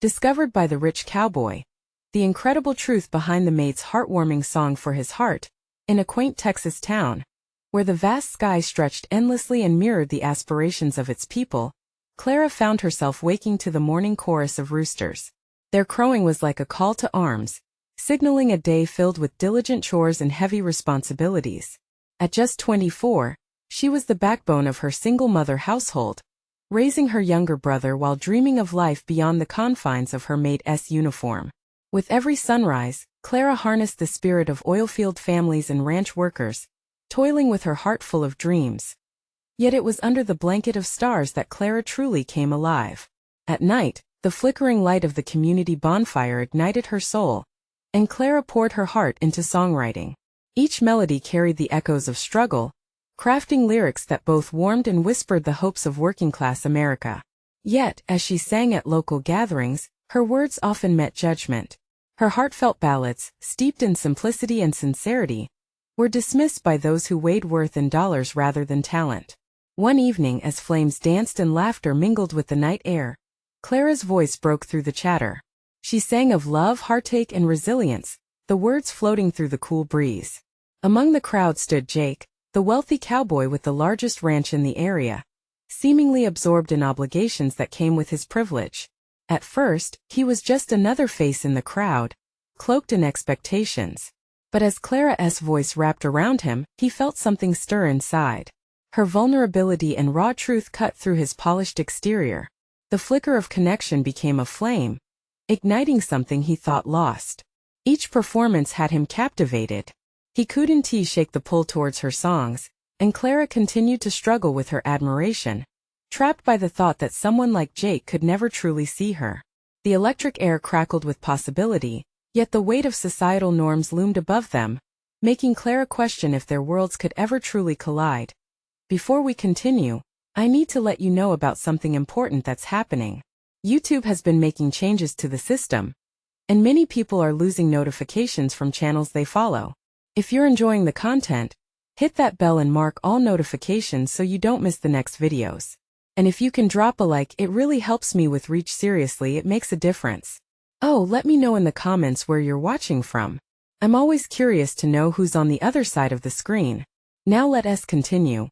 Discovered by the rich cowboy. The incredible truth behind the maid's heartwarming song for his heart, in a quaint Texas town, where the vast sky stretched endlessly and mirrored the aspirations of its people, Clara found herself waking to the morning chorus of roosters. Their crowing was like a call to arms, signaling a day filled with diligent chores and heavy responsibilities. At just 24, she was the backbone of her single-mother household, raising her younger brother while dreaming of life beyond the confines of her maid's uniform. With every sunrise, Clara harnessed the spirit of oilfield families and ranch workers, toiling with her heart full of dreams. Yet it was under the blanket of stars that Clara truly came alive. At night, the flickering light of the community bonfire ignited her soul, and Clara poured her heart into songwriting. Each melody carried the echoes of struggle, crafting lyrics that both warmed and whispered the hopes of working-class America. Yet, as she sang at local gatherings, her words often met judgment. Her heartfelt ballads, steeped in simplicity and sincerity, were dismissed by those who weighed worth in dollars rather than talent. One evening, as flames danced and laughter mingled with the night air, Clara's voice broke through the chatter. She sang of love, heartache, and resilience, the words floating through the cool breeze. Among the crowd stood Jake, the wealthy cowboy with the largest ranch in the area, seemingly absorbed in obligations that came with his privilege. At first, he was just another face in the crowd, cloaked in expectations. But as Clara's voice wrapped around him, he felt something stir inside. Her vulnerability and raw truth cut through his polished exterior. The flicker of connection became a flame, igniting something he thought lost. Each performance had him captivated. He couldn't shake the pull towards her songs, and Clara continued to struggle with her admiration, trapped by the thought that someone like Jake could never truly see her. The electric air crackled with possibility, yet the weight of societal norms loomed above them, making Clara question if their worlds could ever truly collide. Before we continue, I need to let you know about something important that's happening. YouTube has been making changes to the system, and many people are losing notifications from channels they follow. If you're enjoying the content, hit that bell and mark all notifications so you don't miss the next videos. And if you can drop a like, it really helps me with reach. Seriously, it makes a difference. Oh, let me know in the comments where you're watching from. I'm always curious to know who's on the other side of the screen. Now let us continue.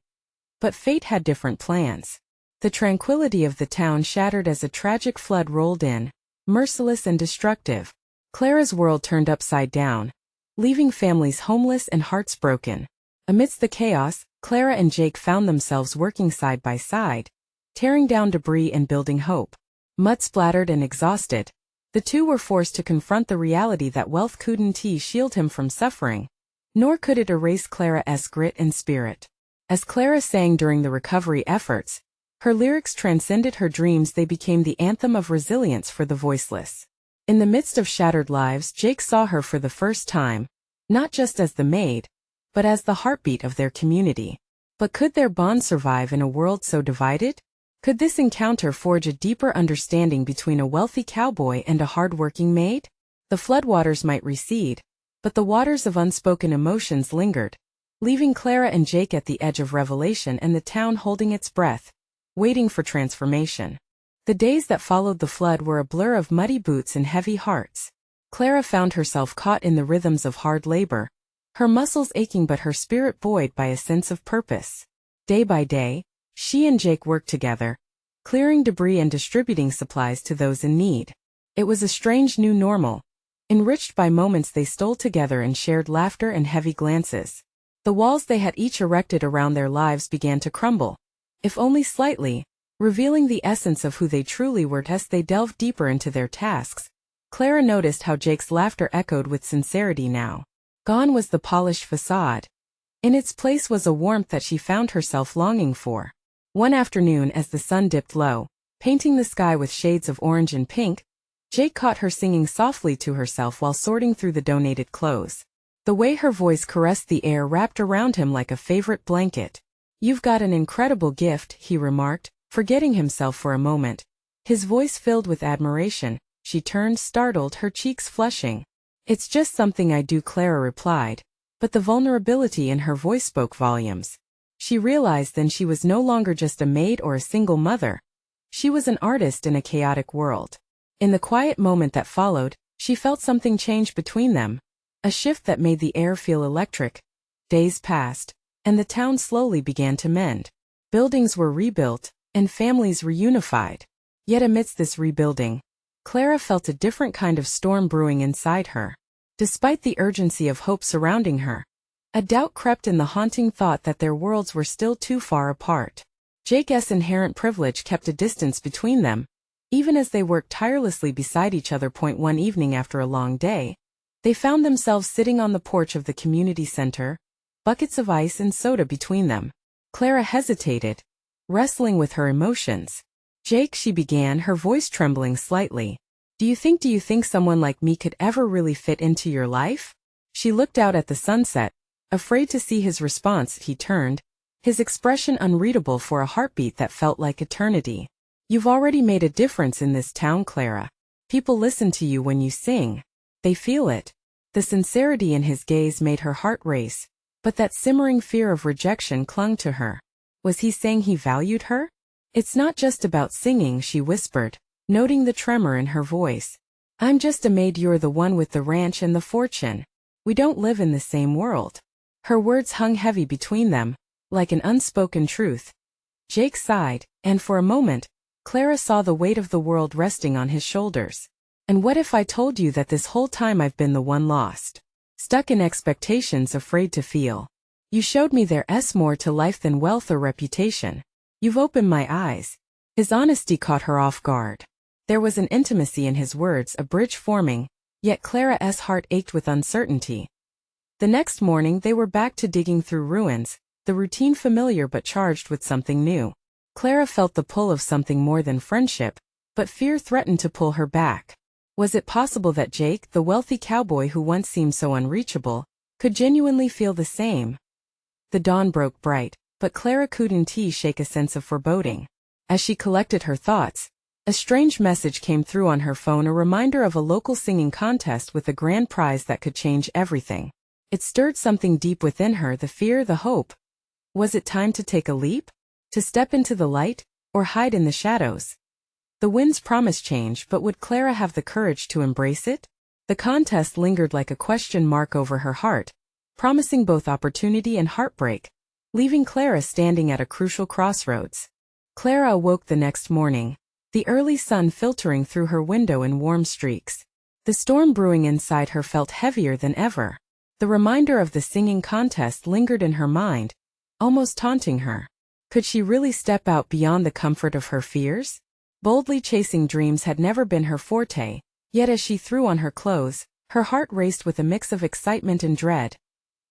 But fate had different plans. The tranquility of the town shattered as a tragic flood rolled in, merciless and destructive. Clara's world turned upside down, leaving families homeless and hearts broken. Amidst the chaos, Clara and Jake found themselves working side by side, tearing down debris and building hope. Mud-splattered and exhausted, the two were forced to confront the reality that wealth couldn't shield him from suffering, nor could it erase Clara's grit and spirit. As Clara sang during the recovery efforts, her lyrics transcended her dreams. They became the anthem of resilience for the voiceless. In the midst of shattered lives, Jake saw her for the first time, not just as the maid, but as the heartbeat of their community. But could their bond survive in a world so divided? Could this encounter forge a deeper understanding between a wealthy cowboy and a hard-working maid? The floodwaters might recede, but the waters of unspoken emotions lingered, leaving Clara and Jake at the edge of revelation and the town holding its breath, waiting for transformation. The days that followed the flood were a blur of muddy boots and heavy hearts. Clara found herself caught in the rhythms of hard labor, her muscles aching but her spirit buoyed by a sense of purpose. Day by day, she and Jake worked together, clearing debris and distributing supplies to those in need. It was a strange new normal, enriched by moments they stole together and shared laughter and heavy glances. The walls they had each erected around their lives began to crumble, if only slightly, revealing the essence of who they truly were. As they delved deeper into their tasks, Clara noticed how Jake's laughter echoed with sincerity now. Gone was the polished facade. In its place was a warmth that she found herself longing for. One afternoon, as the sun dipped low, painting the sky with shades of orange and pink, Jake caught her singing softly to herself while sorting through the donated clothes. The way her voice caressed the air wrapped around him like a favorite blanket. "You've got an incredible gift," he remarked, forgetting himself for a moment. His voice filled with admiration. She turned, startled, her cheeks flushing. "It's just something I do," Clara replied, but the vulnerability in her voice spoke volumes. She realized then she was no longer just a maid or a single mother. She was an artist in a chaotic world. In the quiet moment that followed, she felt something change between them. A shift that made the air feel electric. Days passed, and the town slowly began to mend. Buildings were rebuilt, and families reunified. Yet amidst this rebuilding, Clara felt a different kind of storm brewing inside her. Despite the urgency of hope surrounding her, a doubt crept in, the haunting thought that their worlds were still too far apart. Jake's inherent privilege kept a distance between them, even as they worked tirelessly beside each other. One evening after a long day, they found themselves sitting on the porch of the community center, buckets of ice and soda between them. Clara hesitated, wrestling with her emotions. "Jake," she began, her voice trembling slightly. Do you think someone like me could ever really fit into your life?" She looked out at the sunset, afraid to see his response. He turned, his expression unreadable for a heartbeat that felt like eternity. "You've already made a difference in this town, Clara. People listen to you when you sing. They feel it." The sincerity in his gaze made her heart race, but that simmering fear of rejection clung to her. Was he saying he valued her? "It's not just about singing," she whispered, noting the tremor in her voice. "I'm just a maid. You're the one with the ranch and the fortune. We don't live in the same world." Her words hung heavy between them, like an unspoken truth. Jake sighed, and for a moment, Clara saw the weight of the world resting on his shoulders. "And what if I told you that this whole time I've been the one lost? Stuck in expectations, afraid to feel. You showed me there's more to life than wealth or reputation. You've opened my eyes." His honesty caught her off guard. There was an intimacy in his words, a bridge forming, yet Clara's heart ached with uncertainty. The next morning they were back to digging through ruins, the routine familiar but charged with something new. Clara felt the pull of something more than friendship, but fear threatened to pull her back. Was it possible that Jake, the wealthy cowboy who once seemed so unreachable, could genuinely feel the same? The dawn broke bright, but Clara couldn't shake a sense of foreboding. As she collected her thoughts, a strange message came through on her phone, a reminder of a local singing contest with a grand prize that could change everything. It stirred something deep within her, the fear, the hope. Was it time to take a leap? To step into the light, or hide in the shadows? The winds promised change, but would Clara have the courage to embrace it? The contest lingered like a question mark over her heart, promising both opportunity and heartbreak, leaving Clara standing at a crucial crossroads. Clara awoke the next morning, the early sun filtering through her window in warm streaks. The storm brewing inside her felt heavier than ever. The reminder of the singing contest lingered in her mind, almost taunting her. Could she really step out beyond the comfort of her fears? Boldly chasing dreams had never been her forte, yet as she threw on her clothes, her heart raced with a mix of excitement and dread.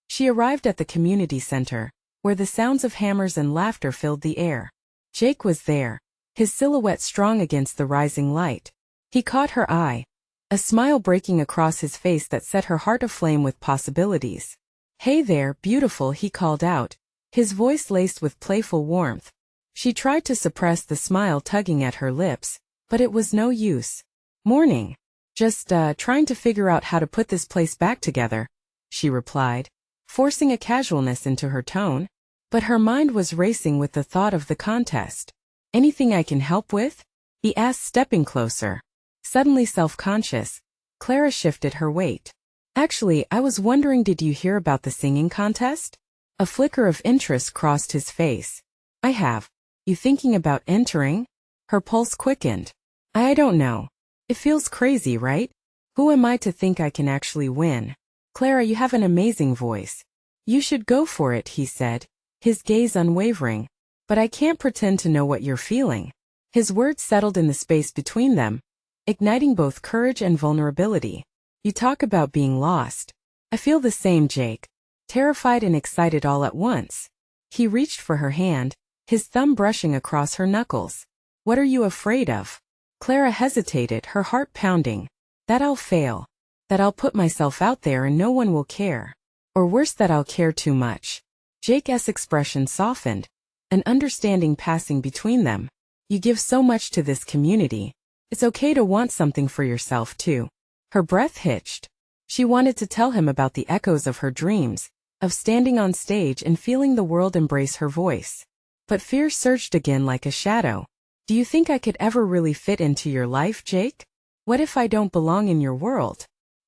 She arrived at the community center, where the sounds of hammers and laughter filled the air. Jake was there, his silhouette strong against the rising light. He caught her eye, a smile breaking across his face that set her heart aflame with possibilities. "Hey there, beautiful," he called out, his voice laced with playful warmth. She tried to suppress the smile tugging at her lips, but it was no use. "Morning. Just, trying to figure out how to put this place back together," she replied, forcing a casualness into her tone. But her mind was racing with the thought of the contest. "Anything I can help with?" he asked, stepping closer. Suddenly self-conscious, Clara shifted her weight. "Actually, I was wondering, did you hear about the singing contest?" A flicker of interest crossed his face. "I have. You thinking about entering?" Her pulse quickened. I don't know. It feels crazy, right? Who am I to think I can actually win?" "Clara, you have an amazing voice. You should go for it," he said, his gaze unwavering. "But I can't pretend to know what you're feeling." His words settled in the space between them, igniting both courage and vulnerability. "You talk about being lost. I feel the same, Jake. Terrified and excited all at once." He reached for her hand, his thumb brushing across her knuckles. "What are you afraid of?" Clara hesitated, her heart pounding. "That I'll fail. That I'll put myself out there and no one will care. Or worse, that I'll care too much." Jake's expression softened, an understanding passing between them. "You give so much to this community. It's okay to want something for yourself too." Her breath hitched. She wanted to tell him about the echoes of her dreams, of standing on stage and feeling the world embrace her voice. But fear surged again like a shadow. "Do you think I could ever really fit into your life, Jake?" What if I don't belong in your world?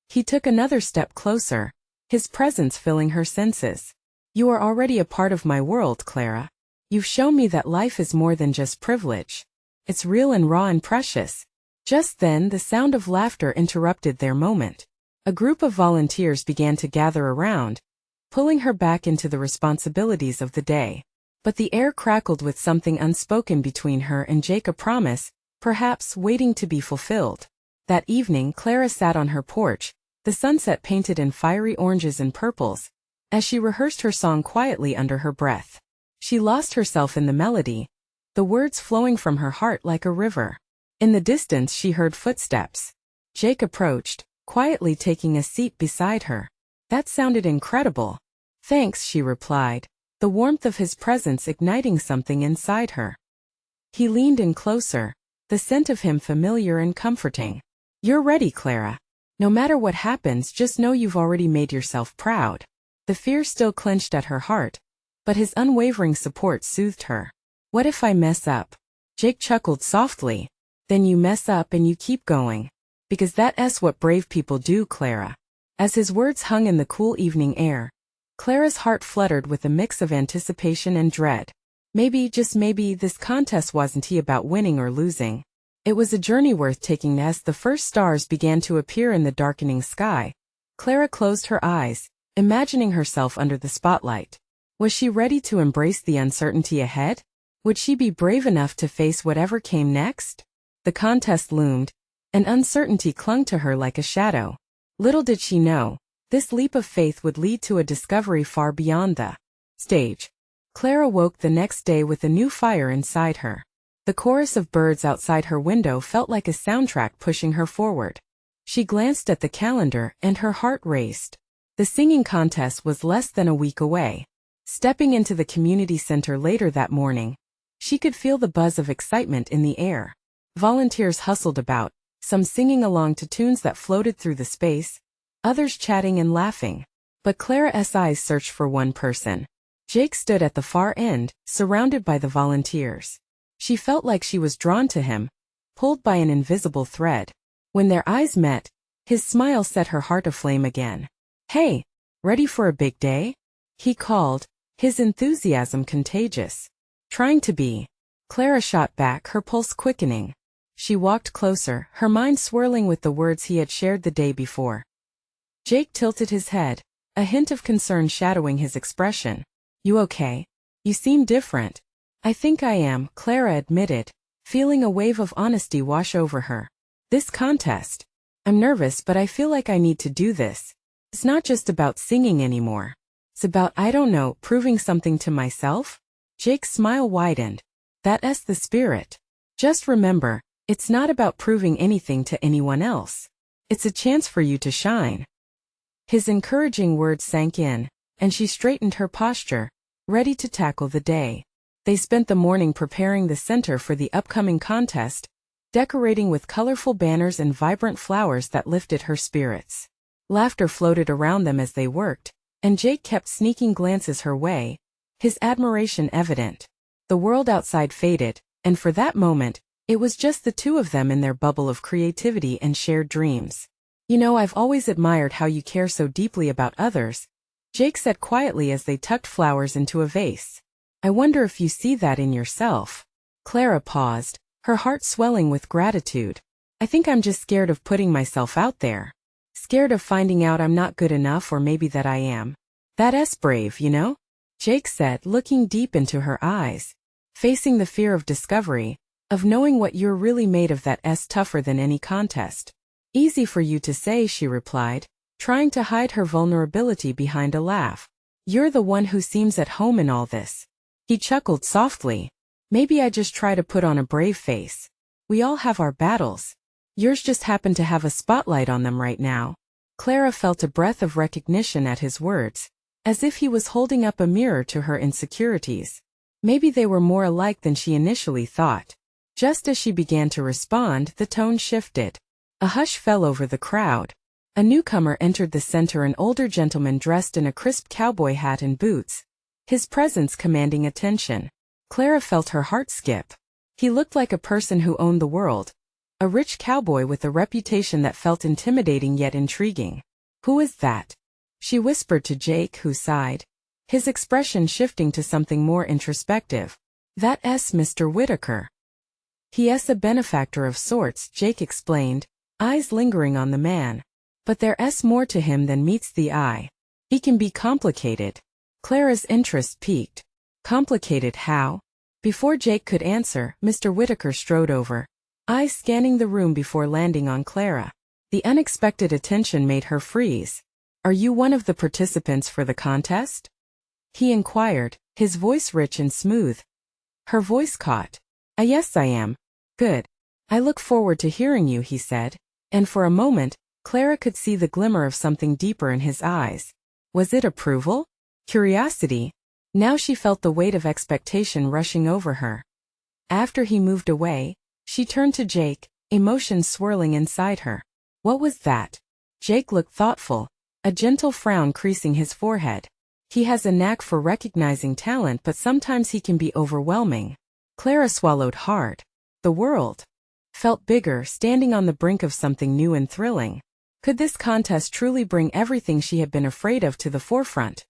He took another step closer, his presence filling her senses. You are already a part of my world, Clara. You've shown me that life is more than just privilege. It's real and raw and precious. Just then, the sound of laughter interrupted their moment. A group of volunteers began to gather around, pulling her back into the responsibilities of the day. But the air crackled with something unspoken between her and Jake, a promise, perhaps waiting to be fulfilled. That evening, Clara sat on her porch, the sunset painted in fiery oranges and purples, as she rehearsed her song quietly under her breath. She lost herself in the melody, the words flowing from her heart like a river. In the distance she heard footsteps. Jake approached, quietly taking a seat beside her. That sounded incredible. Thanks, she replied, the warmth of his presence igniting something inside her. He leaned in closer, the scent of him familiar and comforting. You're ready, Clara. No matter what happens, just know you've already made yourself proud. The fear still clenched at her heart, but his unwavering support soothed her. What if I mess up? Jake chuckled softly. Then you mess up and you keep going. Because that's what brave people do, Clara. As his words hung in the cool evening air, Clara's heart fluttered with a mix of anticipation and dread. Maybe, just maybe, this contest wasn't about winning or losing. It was a journey worth taking. As the first stars began to appear in the darkening sky, Clara closed her eyes, imagining herself under the spotlight. Was she ready to embrace the uncertainty ahead? Would she be brave enough to face whatever came next? The contest loomed, and uncertainty clung to her like a shadow. Little did she know, this leap of faith would lead to a discovery far beyond the stage. Clara woke the next day with a new fire inside her. The chorus of birds outside her window felt like a soundtrack pushing her forward. She glanced at the calendar and her heart raced. The singing contest was less than a week away. Stepping into the community center later that morning, she could feel the buzz of excitement in the air. Volunteers hustled about, some singing along to tunes that floated through the space, others chatting and laughing. But Clara's eyes searched for one person. Jake stood at the far end, surrounded by the volunteers. She felt like she was drawn to him, pulled by an invisible thread. When their eyes met, his smile set her heart aflame again. Hey, ready for a big day? He called, his enthusiasm contagious. Trying to be. Clara shot back, her pulse quickening. She walked closer, her mind swirling with the words he had shared the day before. Jake tilted his head, a hint of concern shadowing his expression. You okay? You seem different. I think I am, Clara admitted, feeling a wave of honesty wash over her. This contest. I'm nervous, but I feel like I need to do this. It's not just about singing anymore. It's about, I don't know, proving something to myself? Jake's smile widened. That's the spirit. Just remember, it's not about proving anything to anyone else. It's a chance for you to shine. His encouraging words sank in, and she straightened her posture, ready to tackle the day. They spent the morning preparing the center for the upcoming contest, decorating with colorful banners and vibrant flowers that lifted her spirits. Laughter floated around them as they worked, and Jake kept sneaking glances her way, his admiration evident. The world outside faded, and for that moment, it was just the two of them in their bubble of creativity and shared dreams. You know, I've always admired how you care so deeply about others, Jake said quietly as they tucked flowers into a vase. I wonder if you see that in yourself. Clara paused, her heart swelling with gratitude. I think I'm just scared of putting myself out there. Scared of finding out I'm not good enough, or maybe that I am. That's brave, you know? Jake said, looking deep into her eyes. Facing the fear of discovery, of knowing what you're really made of, that's tougher than any contest. Easy for you to say, she replied, trying to hide her vulnerability behind a laugh. You're the one who seems at home in all this. He chuckled softly. Maybe I just try to put on a brave face. We all have our battles. Yours just happened to have a spotlight on them right now. Clara felt a breath of recognition at his words, as if he was holding up a mirror to her insecurities. Maybe they were more alike than she initially thought. Just as she began to respond, the tone shifted. A hush fell over the crowd. A newcomer entered the center, an older gentleman dressed in a crisp cowboy hat and boots, his presence commanding attention. Clara felt her heart skip. He looked like a person who owned the world, A rich cowboy with a reputation that felt intimidating yet intriguing. Who is that? She whispered to Jake, who sighed, his expression shifting to something more introspective. That's Mr. Whitaker. He's a benefactor of sorts, Jake explained, eyes lingering on the man. But there's more to him than meets the eye. He can be complicated. Clara's interest piqued. Complicated how? Before Jake could answer, Mr. Whitaker strode over, eyes scanning the room before landing on Clara. The unexpected attention made her freeze. Are you one of the participants for the contest? He inquired, his voice rich and smooth. Her voice caught. Yes, I am. Good. I look forward to hearing you, he said. And for a moment, Clara could see the glimmer of something deeper in his eyes. Was it approval? Curiosity? Now she felt the weight of expectation rushing over her. After he moved away, she turned to Jake, emotions swirling inside her. What was that? Jake looked thoughtful, a gentle frown creasing his forehead. He has a knack for recognizing talent, but sometimes he can be overwhelming. Clara swallowed hard. The world felt bigger, standing on the brink of something new and thrilling. Could this contest truly bring everything she had been afraid of to the forefront?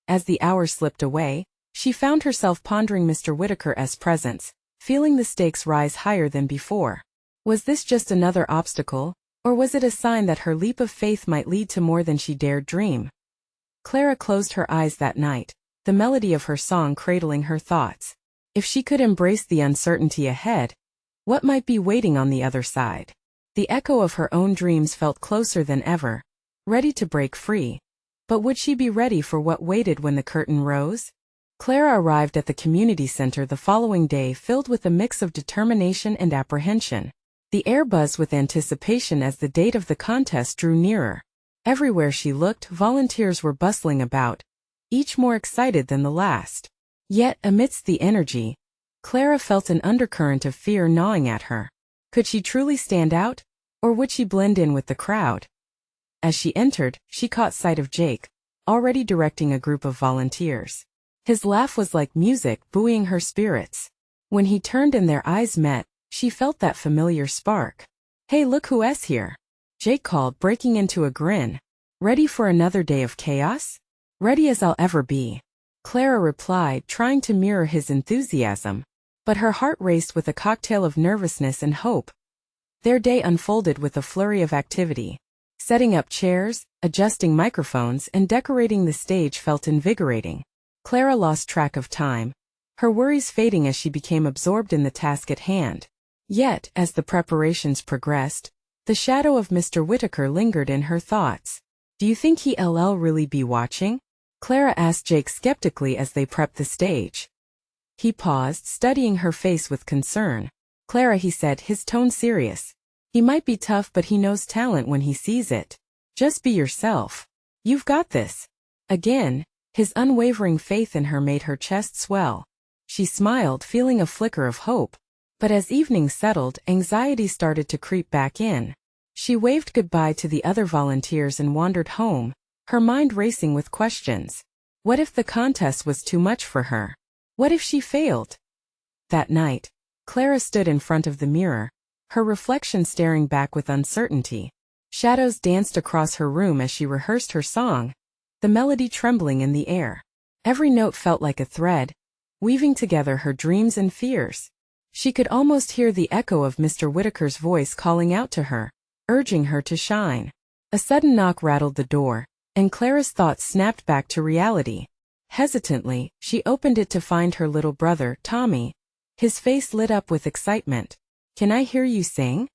As the hours slipped away, she found herself pondering Mr. Whitaker's presence, feeling the stakes rise higher than before. Was this just another obstacle, or was it a sign that her leap of faith might lead to more than she dared dream? Clara closed her eyes that night, the melody of her song cradling her thoughts. If she could embrace the uncertainty ahead, what might be waiting on the other side? The echo of her own dreams felt closer than ever, ready to break free. But would she be ready for what waited when the curtain rose? Clara arrived at the community center the following day filled with a mix of determination and apprehension. The air buzzed with anticipation as the date of the contest drew nearer. Everywhere she looked, volunteers were bustling about, each more excited than the last. Yet, amidst the energy, Clara felt an undercurrent of fear gnawing at her. Could she truly stand out, or would she blend in with the crowd? As she entered, she caught sight of Jake, already directing a group of volunteers. His laugh was like music, buoying her spirits. When he turned and their eyes met, she felt that familiar spark. Hey, look who's here, Jake called, breaking into a grin. Ready for another day of chaos? Ready as I'll ever be, Clara replied, trying to mirror his enthusiasm. But her heart raced with a cocktail of nervousness and hope. Their day unfolded with a flurry of activity. Setting up chairs, adjusting microphones, and decorating the stage felt invigorating. Clara lost track of time, her worries fading as she became absorbed in the task at hand. Yet, as the preparations progressed, the shadow of Mr. Whitaker lingered in her thoughts. Do you think he'll really be watching? Clara asked Jake skeptically as they prepped the stage. He paused, studying her face with concern. Clara, he said, his tone serious. He might be tough, but he knows talent when he sees it. Just be yourself. You've got this. Again, his unwavering faith in her made her chest swell. She smiled, feeling a flicker of hope. But as evening settled, anxiety started to creep back in. She waved goodbye to the other volunteers and wandered home, her mind racing with questions. What if the contest was too much for her? What if she failed? That night, Clara stood in front of the mirror, her reflection staring back with uncertainty. Shadows danced across her room as she rehearsed her song, the melody trembling in the air. Every note felt like a thread, weaving together her dreams and fears. She could almost hear the echo of Mr. Whitaker's voice calling out to her, urging her to shine. A sudden knock rattled the door, and Clara's thoughts snapped back to reality. Hesitantly, she opened it to find her little brother, Tommy. His face lit up with excitement. Can I hear you sing?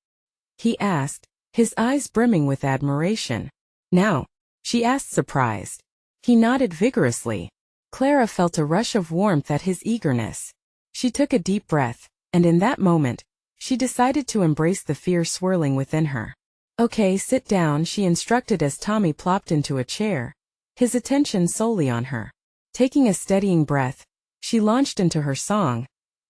He asked, his eyes brimming with admiration. Now, she asked, surprised. He nodded vigorously. Clara felt a rush of warmth at his eagerness. She took a deep breath, and in that moment, she decided to embrace the fear swirling within her. Okay, sit down, she instructed as Tommy plopped into a chair, his attention solely on her. Taking a steadying breath, she launched into her song,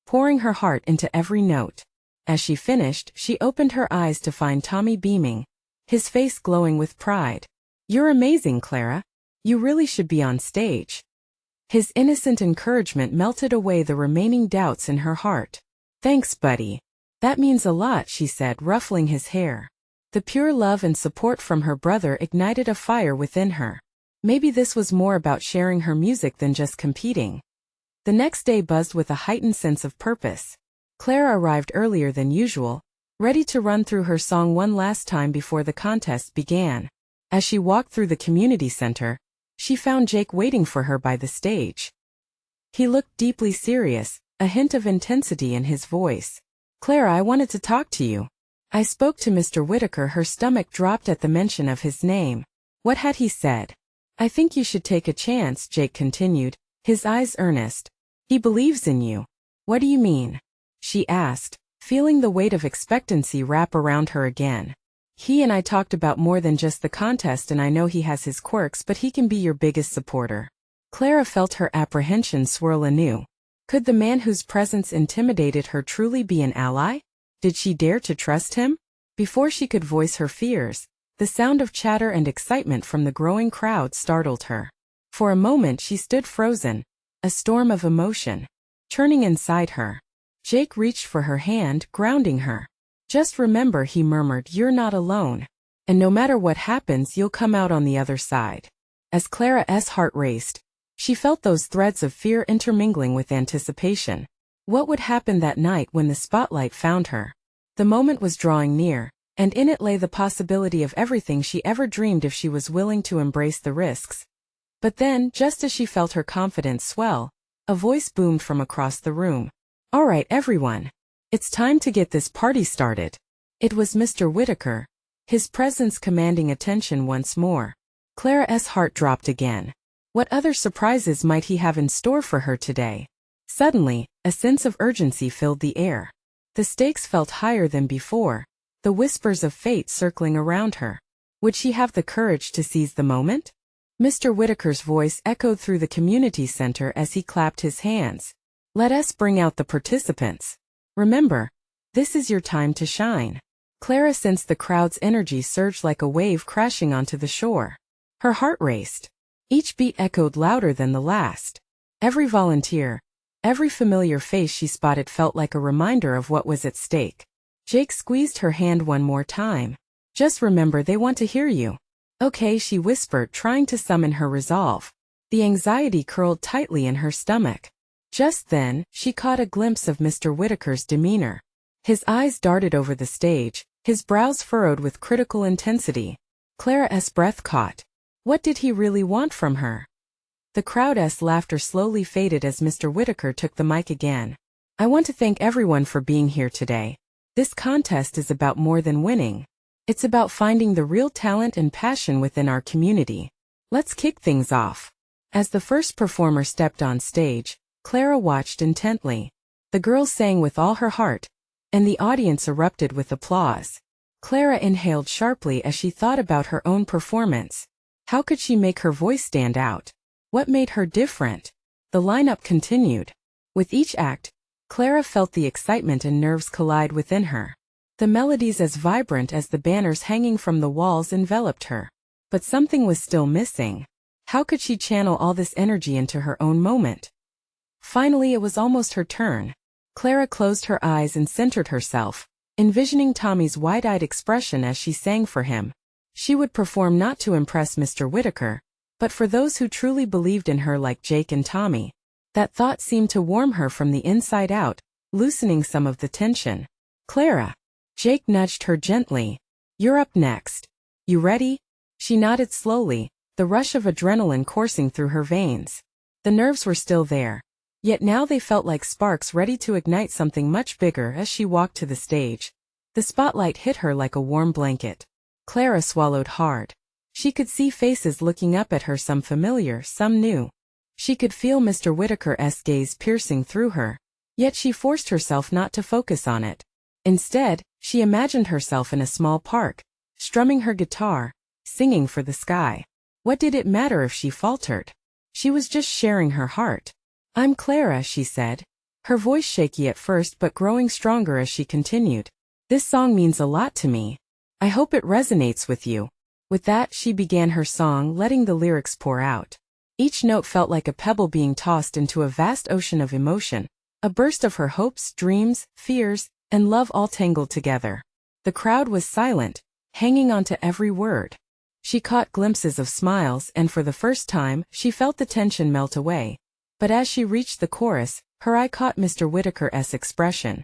pouring her heart into every note. As she finished, she opened her eyes to find Tommy beaming, his face glowing with pride. You're amazing, Clara. You really should be on stage. His innocent encouragement melted away the remaining doubts in her heart. Thanks, buddy. That means a lot, she said, ruffling his hair. The pure love and support from her brother ignited a fire within her. Maybe this was more about sharing her music than just competing. The next day buzzed with a heightened sense of purpose. Clara arrived earlier than usual, ready to run through her song one last time before the contest began. As she walked through the community center, she found Jake waiting for her by the stage. He looked deeply serious, a hint of intensity in his voice. "Clara, I wanted to talk to you." I spoke to Mr. Whitaker. Her stomach dropped at the mention of his name. What had he said? "I think you should take a chance," Jake continued, his eyes earnest. "He believes in you." "What do you mean?" she asked, feeling the weight of expectancy wrap around her again. "He and I talked about more than just the contest, and I know he has his quirks, but he can be your biggest supporter." Clara felt her apprehension swirl anew. Could the man whose presence intimidated her truly be an ally? Did she dare to trust him? Before she could voice her fears, the sound of chatter and excitement from the growing crowd startled her. For a moment she stood frozen, a storm of emotion churning inside her. Jake reached for her hand, grounding her. "Just remember," he murmured, "you're not alone. And no matter what happens, you'll come out on the other side." As Clara's heart raced, she felt those threads of fear intermingling with anticipation. What would happen that night when the spotlight found her? The moment was drawing near, and in it lay the possibility of everything she ever dreamed if she was willing to embrace the risks. But then, just as she felt her confidence swell, a voice boomed from across the room. "All right, everyone. It's time to get this party started." It was Mr. Whitaker, his presence commanding attention once more. Clara's heart dropped again. What other surprises might he have in store for her today? Suddenly, a sense of urgency filled the air. The stakes felt higher than before, the whispers of fate circling around her. Would she have the courage to seize the moment? Mr. Whitaker's voice echoed through the community center as he clapped his hands. "Let us bring out the participants. Remember, this is your time to shine." Clara sensed the crowd's energy surge like a wave crashing onto the shore. Her heart raced. Each beat echoed louder than the last. Every volunteer, every familiar face she spotted felt like a reminder of what was at stake. Jake squeezed her hand one more time. "Just remember, they want to hear you." "Okay," she whispered, trying to summon her resolve. The anxiety curled tightly in her stomach. Just then, she caught a glimpse of Mr. Whitaker's demeanor. His eyes darted over the stage, his brows furrowed with critical intensity. Clara's breath caught. What did he really want from her? The crowd's laughter slowly faded as Mr. Whitaker took the mic again. "I want to thank everyone for being here today. This contest is about more than winning. It's about finding the real talent and passion within our community. Let's kick things off." As the first performer stepped on stage, Clara watched intently. The girl sang with all her heart, and the audience erupted with applause. Clara inhaled sharply as she thought about her own performance. How could she make her voice stand out? What made her different? The lineup continued. With each act, Clara felt the excitement and nerves collide within her. The melodies as vibrant as the banners hanging from the walls enveloped her. But something was still missing. How could she channel all this energy into her own moment? Finally, it was almost her turn. Clara closed her eyes and centered herself, envisioning Tommy's wide-eyed expression as she sang for him. She would perform not to impress Mr. Whitaker, but for those who truly believed in her like Jake and Tommy. That thought seemed to warm her from the inside out, loosening some of the tension. "Clara." Jake nudged her gently. "You're up next. You ready?" She nodded slowly, the rush of adrenaline coursing through her veins. The nerves were still there, yet now they felt like sparks ready to ignite something much bigger as she walked to the stage. The spotlight hit her like a warm blanket. Clara swallowed hard. She could see faces looking up at her, some familiar, some new. She could feel Mr. Whitaker's gaze piercing through her, yet she forced herself not to focus on it. Instead, she imagined herself in a small park, strumming her guitar, singing for the sky. What did it matter if she faltered? She was just sharing her heart. "I'm Clara," she said, her voice shaky at first but growing stronger as she continued. "This song means a lot to me. I hope it resonates with you." With that, she began her song, letting the lyrics pour out. Each note felt like a pebble being tossed into a vast ocean of emotion, a burst of her hopes, dreams, fears, and love all tangled together. The crowd was silent, hanging on to every word. She caught glimpses of smiles and for the first time, she felt the tension melt away. But as she reached the chorus, her eye caught Mr. Whitaker's expression.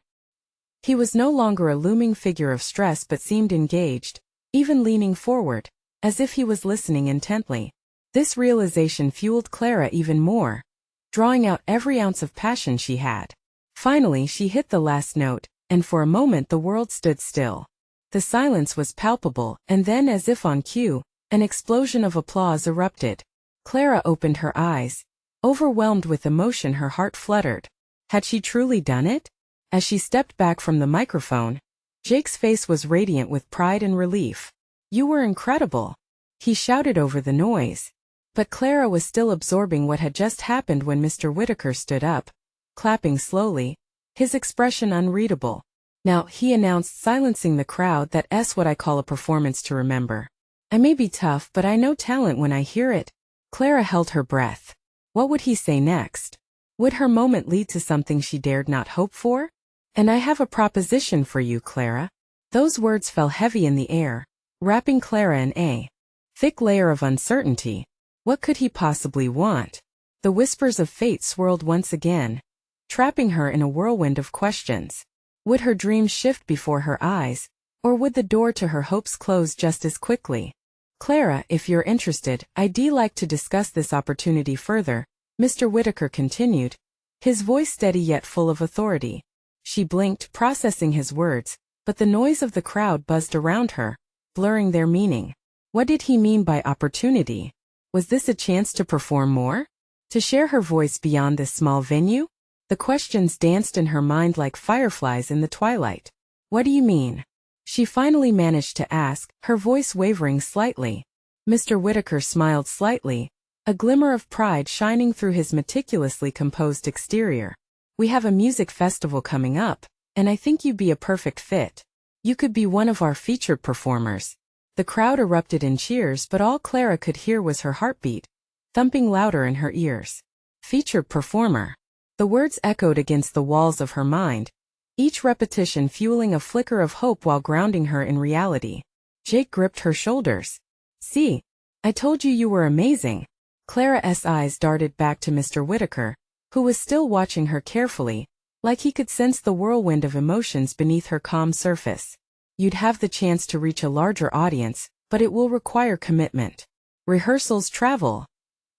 He was no longer a looming figure of stress but seemed engaged, even leaning forward, as if he was listening intently. This realization fueled Clara even more, drawing out every ounce of passion she had. Finally she hit the last note, and for a moment the world stood still. The silence was palpable, and then as if on cue, an explosion of applause erupted. Clara opened her eyes. Overwhelmed with emotion, her heart fluttered. Had she truly done it? As she stepped back from the microphone, Jake's face was radiant with pride and relief. "You were incredible," he shouted over the noise. But Clara was still absorbing what had just happened when Mr. Whitaker stood up, clapping slowly, his expression unreadable. "Now," he announced, silencing the crowd, "that's what I call a performance to remember. I may be tough, but I know talent when I hear it." Clara held her breath. What would he say next? Would her moment lead to something she dared not hope for? "And I have a proposition for you, Clara." Those words fell heavy in the air, wrapping Clara in a thick layer of uncertainty. What could he possibly want? The whispers of fate swirled once again, trapping her in a whirlwind of questions. Would her dreams shift before her eyes, or would the door to her hopes close just as quickly? "Clara, if you're interested, I'd like to discuss this opportunity further," Mr. Whitaker continued, his voice steady yet full of authority. She blinked, processing his words, but the noise of the crowd buzzed around her, blurring their meaning. What did he mean by opportunity? Was this a chance to perform more? To share her voice beyond this small venue? The questions danced in her mind like fireflies in the twilight. "What do you mean?" she finally managed to ask, her voice wavering slightly. Mr. Whitaker smiled slightly, a glimmer of pride shining through his meticulously composed exterior. "We have a music festival coming up, and I think you'd be a perfect fit. You could be one of our featured performers." The crowd erupted in cheers, but all Clara could hear was her heartbeat, thumping louder in her ears. Featured performer. The words echoed against the walls of her mind, each repetition fueling a flicker of hope while grounding her in reality. Jake gripped her shoulders. "See, I told you you were amazing." Clara's eyes darted back to Mr. Whitaker, who was still watching her carefully, like he could sense the whirlwind of emotions beneath her calm surface. "You'd have the chance to reach a larger audience, but it will require commitment. Rehearsals, travel.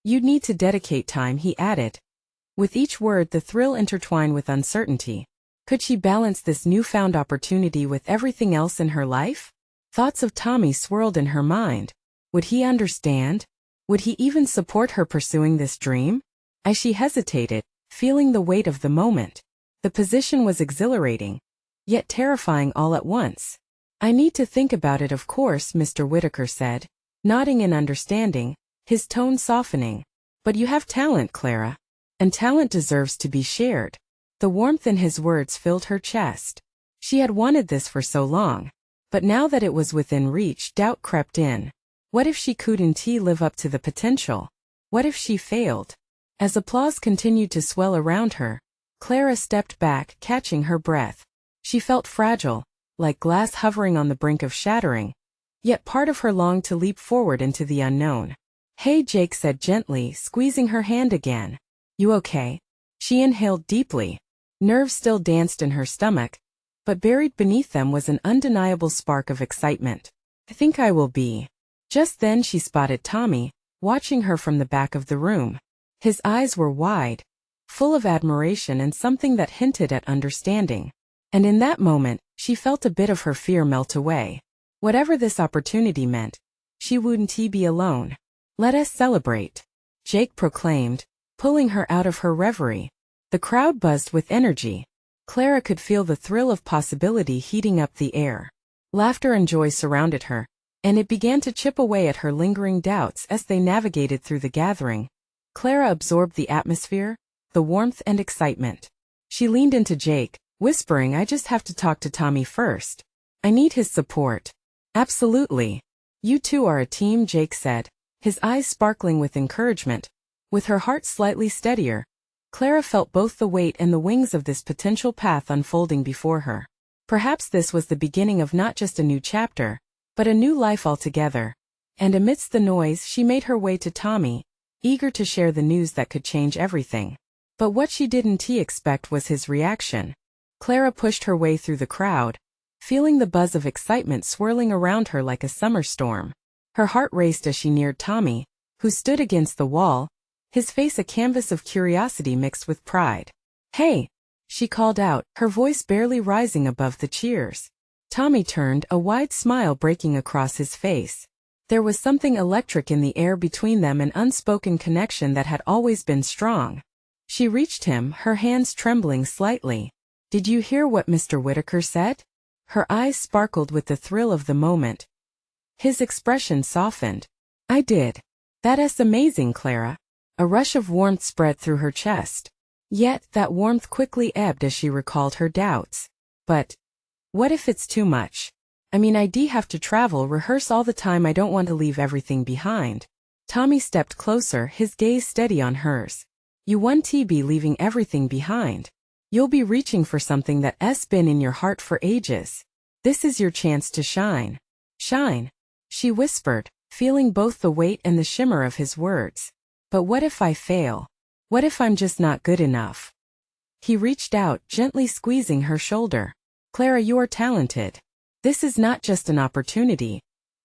You'd need to dedicate time," he added. With each word the thrill intertwined with uncertainty. Could she balance this newfound opportunity with everything else in her life? Thoughts of Tommy swirled in her mind. Would he understand? Would he even support her pursuing this dream? As she hesitated, feeling the weight of the moment, the position was exhilarating, yet terrifying all at once. "I need to think about it, of course," Mr. Whitaker said, nodding in understanding, his tone softening. "But you have talent, Clara, and talent deserves to be shared." The warmth in his words filled her chest. She had wanted this for so long, but now that it was within reach, doubt crept in. What if she couldn't live up to the potential? What if she failed? As applause continued to swell around her, Clara stepped back, catching her breath. She felt fragile, like glass hovering on the brink of shattering, yet part of her longed to leap forward into the unknown. "Hey," Jake said gently, squeezing her hand again. "You okay?" She inhaled deeply. Nerves still danced in her stomach, but buried beneath them was an undeniable spark of excitement. "I think I will be." Just then she spotted Tommy, watching her from the back of the room. His eyes were wide, full of admiration and something that hinted at understanding. And in that moment, she felt a bit of her fear melt away. Whatever this opportunity meant, she wouldn't be alone. "Let us celebrate," Jake proclaimed, pulling her out of her reverie. The crowd buzzed with energy. Clara could feel the thrill of possibility heating up the air. Laughter and joy surrounded her, and it began to chip away at her lingering doubts as they navigated through the gathering. Clara absorbed the atmosphere, the warmth and excitement. She leaned into Jake, whispering, "I just have to talk to Tommy first. I need his support." "Absolutely. You two are a team," Jake said, his eyes sparkling with encouragement. With her heart slightly steadier, Clara felt both the weight and the wings of this potential path unfolding before her. Perhaps this was the beginning of not just a new chapter, but a new life altogether. And amidst the noise, she made her way to Tommy, eager to share the news that could change everything. But what she didn't expect was his reaction. Clara pushed her way through the crowd, feeling the buzz of excitement swirling around her like a summer storm. Her heart raced as she neared Tommy, who stood against the wall, his face a canvas of curiosity mixed with pride. "Hey!" she called out, her voice barely rising above the cheers. Tommy turned, a wide smile breaking across his face. There was something electric in the air between them, an unspoken connection that had always been strong. She reached him, her hands trembling slightly. "Did you hear what Mr. Whitaker said?" Her eyes sparkled with the thrill of the moment. His expression softened. "I did. That is amazing, Clara." A rush of warmth spread through her chest. Yet that warmth quickly ebbed as she recalled her doubts. "But what if it's too much? I mean, I'd have to travel, rehearse all the time. I don't want to leave everything behind." Tommy stepped closer, his gaze steady on hers. "You won't be leaving everything behind. You'll be reaching for something that's been in your heart for ages. This is your chance to shine." "Shine?" she whispered, feeling both the weight and the shimmer of his words. "But what if I fail? What if I'm just not good enough?" He reached out, gently squeezing her shoulder. "Clara, you are talented. This is not just an opportunity.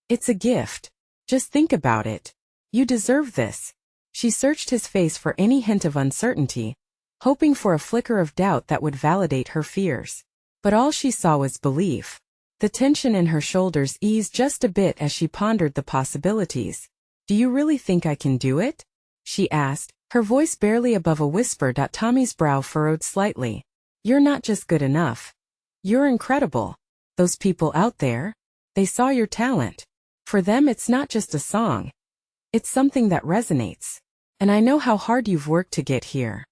It's a gift. Just think about it. You deserve this." She searched his face for any hint of uncertainty, hoping for a flicker of doubt that would validate her fears. But all she saw was belief. The tension in her shoulders eased just a bit as she pondered the possibilities. "Do you really think I can do it?" she asked, her voice barely above a whisper. Tommy's brow furrowed slightly. "You're not just good enough. You're incredible. Those people out there, they saw your talent. For them, it's not just a song. It's something that resonates. And I know how hard you've worked to get here."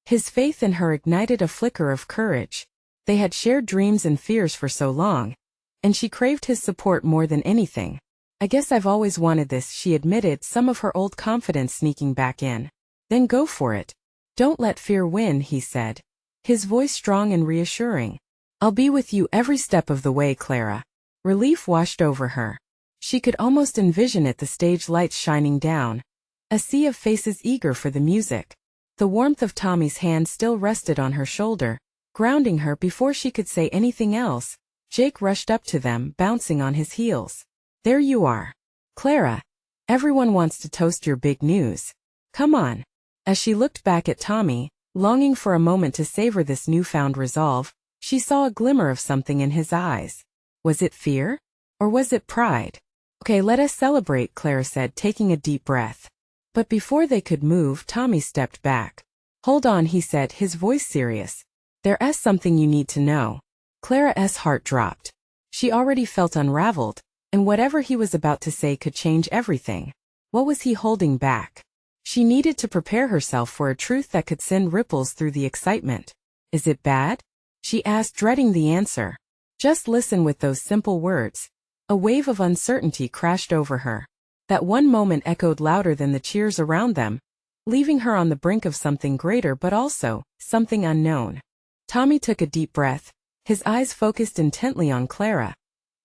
His faith in her ignited a flicker of courage. They had shared dreams and fears for so long, and she craved his support more than anything. "I guess I've always wanted this," she admitted, some of her old confidence sneaking back in. "Then go for it. Don't let fear win," he said, his voice strong and reassuring. "I'll be with you every step of the way, Clara." Relief washed over her. She could almost envision it, the stage lights shining down, a sea of faces eager for the music. The warmth of Tommy's hand still rested on her shoulder, grounding her before she could say anything else. Jake rushed up to them, bouncing on his heels. "There you are. Clara. Everyone wants to toast your big news. Come on." As she looked back at Tommy, longing for a moment to savor this newfound resolve, she saw a glimmer of something in his eyes. Was it fear? Or was it pride? "Okay, let us celebrate," Clara said, taking a deep breath. But before they could move, Tommy stepped back. "Hold on," he said, his voice serious. "There's something you need to know." Clara's heart dropped. She already felt unraveled, and whatever he was about to say could change everything. What was he holding back? She needed to prepare herself for a truth that could send ripples through the excitement. "Is it bad?" she asked, dreading the answer. Just listen. With those simple words, a wave of uncertainty crashed over her. That one moment echoed louder than the cheers around them, leaving her on the brink of something greater but also something unknown. Tommy took a deep breath, his eyes focused intently on Clara,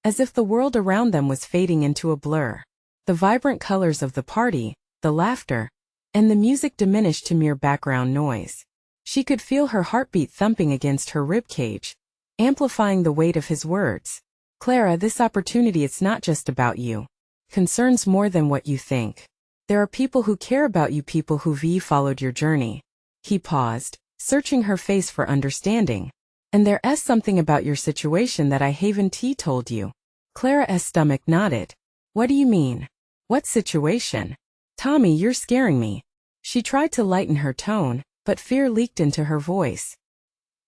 as if the world around them was fading into a blur. The vibrant colors of the party, the laughter, and the music diminished to mere background noise. She could feel her heartbeat thumping against her ribcage, amplifying the weight of his words. "Clara, this opportunity, it's not just about you. Concerns more than what you think. There are people who care about you, people who've followed your journey." He paused, searching her face for understanding. "And there's something about your situation that I haven't told you." Clara's stomach nodded. "What do you mean? What situation?" "Tommy, you're scaring me." She tried to lighten her tone, but fear leaked into her voice.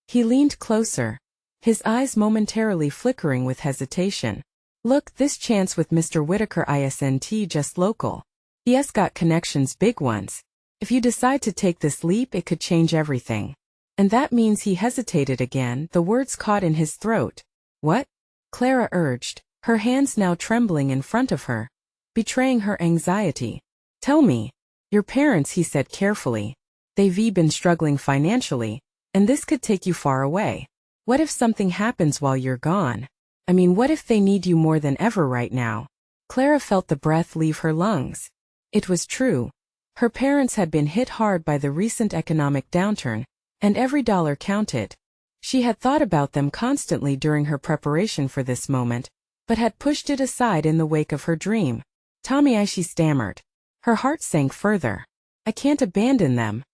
He leaned closer, his eyes momentarily flickering with hesitation. "Look, this chance with Mr. Whitaker isn't just local. He's got connections, big ones. If you decide to take this leap, it could change everything. And that means—" He hesitated again, the words caught in his throat. "What?" Clara urged, her hands now trembling in front of her, betraying her anxiety. "Tell me. Your parents," he said carefully. "They've been struggling financially, and this could take you far away." What if something happens while you're gone? I mean, what if they need you more than ever right now? Clara felt the breath leave her lungs. It was true. Her parents had been hit hard by the recent economic downturn, and every dollar counted. She had thought about them constantly during her preparation for this moment, but had pushed it aside in the wake of her dream. Tommy, she stammered. Her heart sank further. I can't abandon them.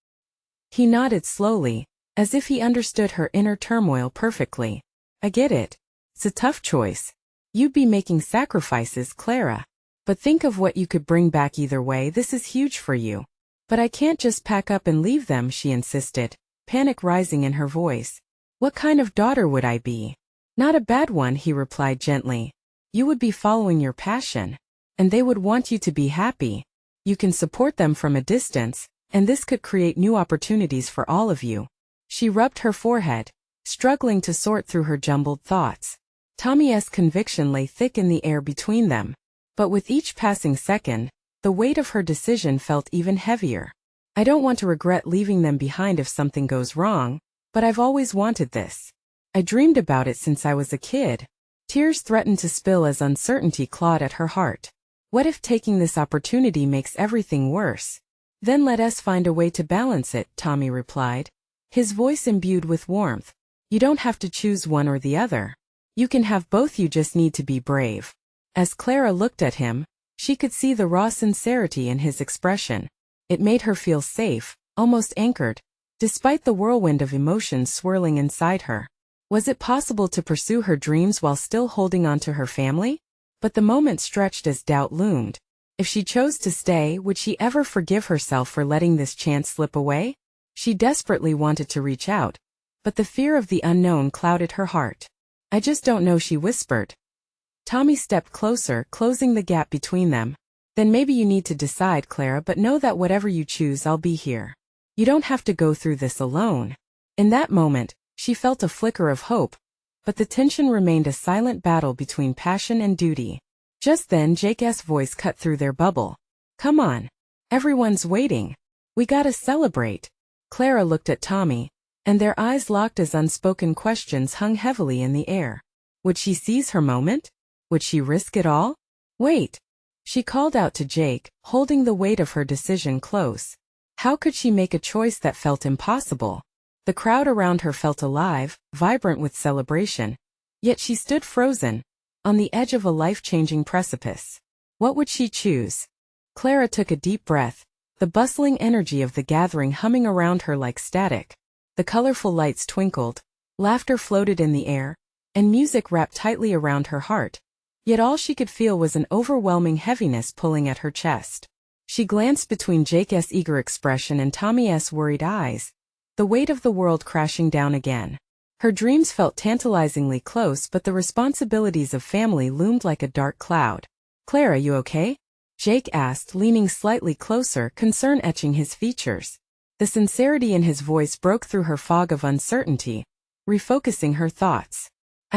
He nodded slowly, as if he understood her inner turmoil perfectly. I get it. It's a tough choice. You'd be making sacrifices, Clara. But think of what you could bring back either way. This is huge for you. But I can't just pack up and leave them, she insisted, panic rising in her voice. What kind of daughter would I be? Not a bad one, he replied gently. You would be following your passion. And they would want you to be happy. You can support them from a distance, and this could create new opportunities for all of you. She rubbed her forehead, struggling to sort through her jumbled thoughts. Tommy's conviction lay thick in the air between them. But with each passing second, the weight of her decision felt even heavier. I don't want to regret leaving them behind if something goes wrong, but I've always wanted this. I dreamed about it since I was a kid. Tears threatened to spill as uncertainty clawed at her heart. What if taking this opportunity makes everything worse? Then let us find a way to balance it, Tommy replied, his voice imbued with warmth. You don't have to choose one or the other. You can have both, you just need to be brave. As Clara looked at him, she could see the raw sincerity in his expression. It made her feel safe, almost anchored, despite the whirlwind of emotions swirling inside her. Was it possible to pursue her dreams while still holding on to her family? But the moment stretched as doubt loomed. If she chose to stay, would she ever forgive herself for letting this chance slip away? She desperately wanted to reach out, but the fear of the unknown clouded her heart. I just don't know, she whispered. Tommy stepped closer, closing the gap between them. Then maybe you need to decide, Clara, but know that whatever you choose, I'll be here. You don't have to go through this alone. In that moment, she felt a flicker of hope, but the tension remained a silent battle between passion and duty. Just then Jake's voice cut through their bubble. Come on. Everyone's waiting. We gotta celebrate. Clara looked at Tommy, and their eyes locked as unspoken questions hung heavily in the air. Would she seize her moment? Would she risk it all? Wait. She called out to Jake, holding the weight of her decision close. How could she make a choice that felt impossible? The crowd around her felt alive, vibrant with celebration. Yet she stood frozen, on the edge of a life-changing precipice. What would she choose? Clara took a deep breath, the bustling energy of the gathering humming around her like static. The colorful lights twinkled, laughter floated in the air, and music wrapped tightly around her heart. Yet all she could feel was an overwhelming heaviness pulling at her chest. She glanced between Jake's eager expression and Tommy's worried eyes, the weight of the world crashing down again. Her dreams felt tantalizingly close, but the responsibilities of family loomed like a dark cloud. Clara, you okay? Jake asked, leaning slightly closer, concern etching his features. The sincerity in his voice broke through her fog of uncertainty, refocusing her thoughts.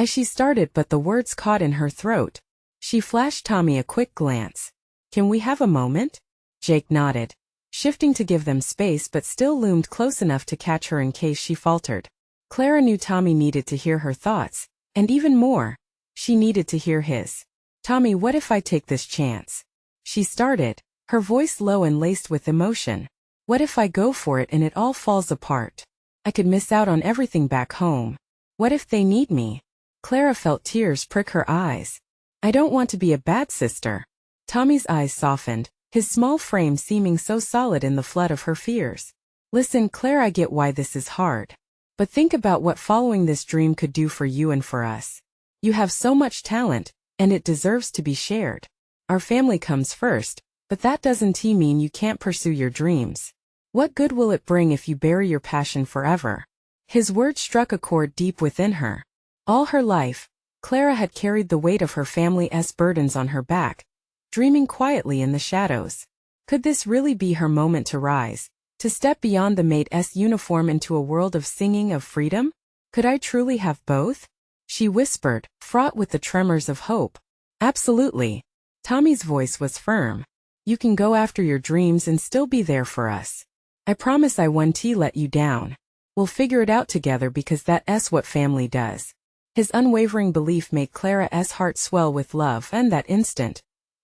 She started, but the words caught in her throat. She flashed Tommy a quick glance. Can we have a moment? Jake nodded, shifting to give them space but still loomed close enough to catch her in case she faltered. Clara knew Tommy needed to hear her thoughts, and even more, she needed to hear his. Tommy, what if I take this chance? She started, her voice low and laced with emotion. What if I go for it and it all falls apart? I could miss out on everything back home. What if they need me? Clara felt tears prick her eyes. I don't want to be a bad sister. Tommy's eyes softened, his small frame seeming so solid in the flood of her fears. Listen, Clara, I get why this is hard. But think about what following this dream could do for you and for us. You have so much talent, and it deserves to be shared. Our family comes first, but that doesn't mean you can't pursue your dreams. What good will it bring if you bury your passion forever? His words struck a chord deep within her. All her life, Clara had carried the weight of her family's burdens on her back, dreaming quietly in the shadows. Could this really be her moment to rise, to step beyond the Maid's uniform into a world of singing, of freedom? Could I truly have both? She whispered, fraught with the tremors of hope. Absolutely. Tommy's voice was firm. You can go after your dreams and still be there for us. I promise I won't let you down. We'll figure it out together because that's what family does. His unwavering belief made Clara's heart swell with love, and that instant,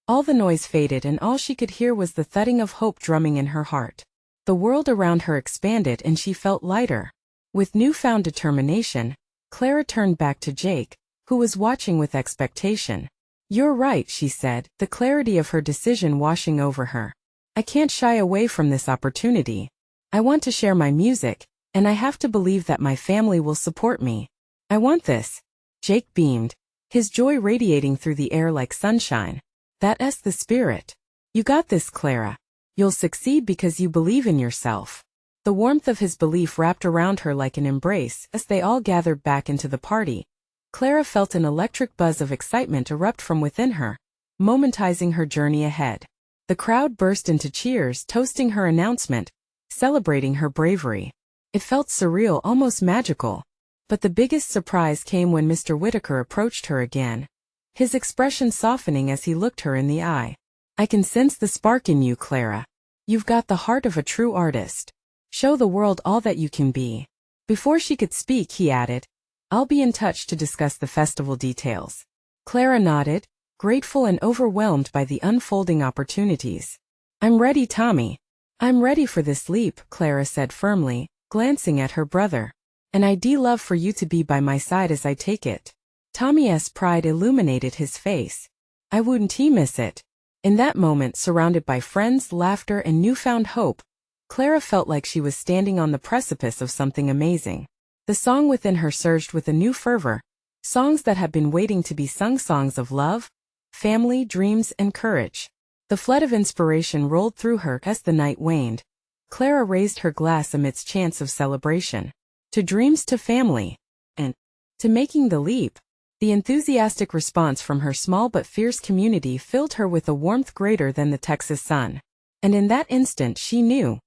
all the noise faded and all she could hear was the thudding of hope drumming in her heart. The world around her expanded and she felt lighter. With newfound determination, Clara turned back to Jake, who was watching with expectation. "You're right," she said, the clarity of her decision washing over her. "I can't shy away from this opportunity. I want to share my music, and I have to believe that my family will support me. I want this." Jake beamed, his joy radiating through the air like sunshine. "That's the spirit. You got this, Clara. You'll succeed because you believe in yourself." The warmth of his belief wrapped around her like an embrace as they all gathered back into the party. Clara felt an electric buzz of excitement erupt from within her, momentizing her journey ahead. The crowd burst into cheers, toasting her announcement, celebrating her bravery. It felt surreal, almost magical. But the biggest surprise came when Mr. Whitaker approached her again, his expression softening as he looked her in the eye. "I can sense the spark in you, Clara. You've got the heart of a true artist. Show the world all that you can be." Before she could speak, he added, "I'll be in touch to discuss the festival details." Clara nodded, grateful and overwhelmed by the unfolding opportunities. "I'm ready, Tommy. I'm ready for this leap," Clara said firmly, glancing at her brother. "And I'd love for you to be by my side as I take it." Tommy's pride illuminated his face. "I wouldn't miss it." In that moment, surrounded by friends, laughter, and newfound hope, Clara felt like she was standing on the precipice of something amazing. The song within her surged with a new fervor, songs that had been waiting to be sung, songs of love, family, dreams, and courage. The flood of inspiration rolled through her as the night waned. Clara raised her glass amidst chants of celebration. To dreams, to family, and to making the leap. The enthusiastic response from her small but fierce community filled her with a warmth greater than the Texas sun. And in that instant she knew.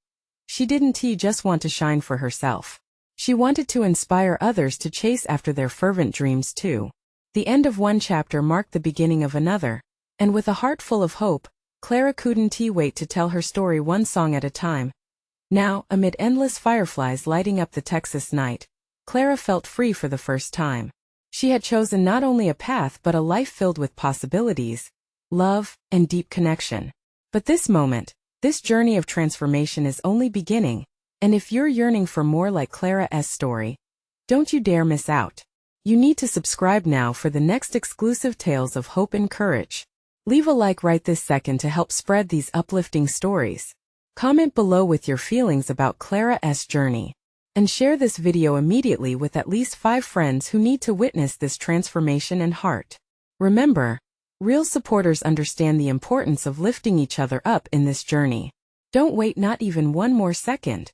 She didn't just want to shine for herself. She wanted to inspire others to chase after their fervent dreams too. The end of one chapter marked the beginning of another, and with a heart full of hope, Clara couldn't wait to tell her story one song at a time. Now, amid endless fireflies lighting up the Texas night, Clara felt free for the first time. She had chosen not only a path but a life filled with possibilities, love, and deep connection. But this moment, this journey of transformation is only beginning, and if you're yearning for more like Clara's story, don't you dare miss out. You need to subscribe now for the next exclusive tales of hope and courage. Leave a like right this second to help spread these uplifting stories. Comment below with your feelings about Clara's journey. And share this video immediately with at least 5 friends who need to witness this transformation and heart. Remember, real supporters understand the importance of lifting each other up in this journey. Don't wait not even one more second.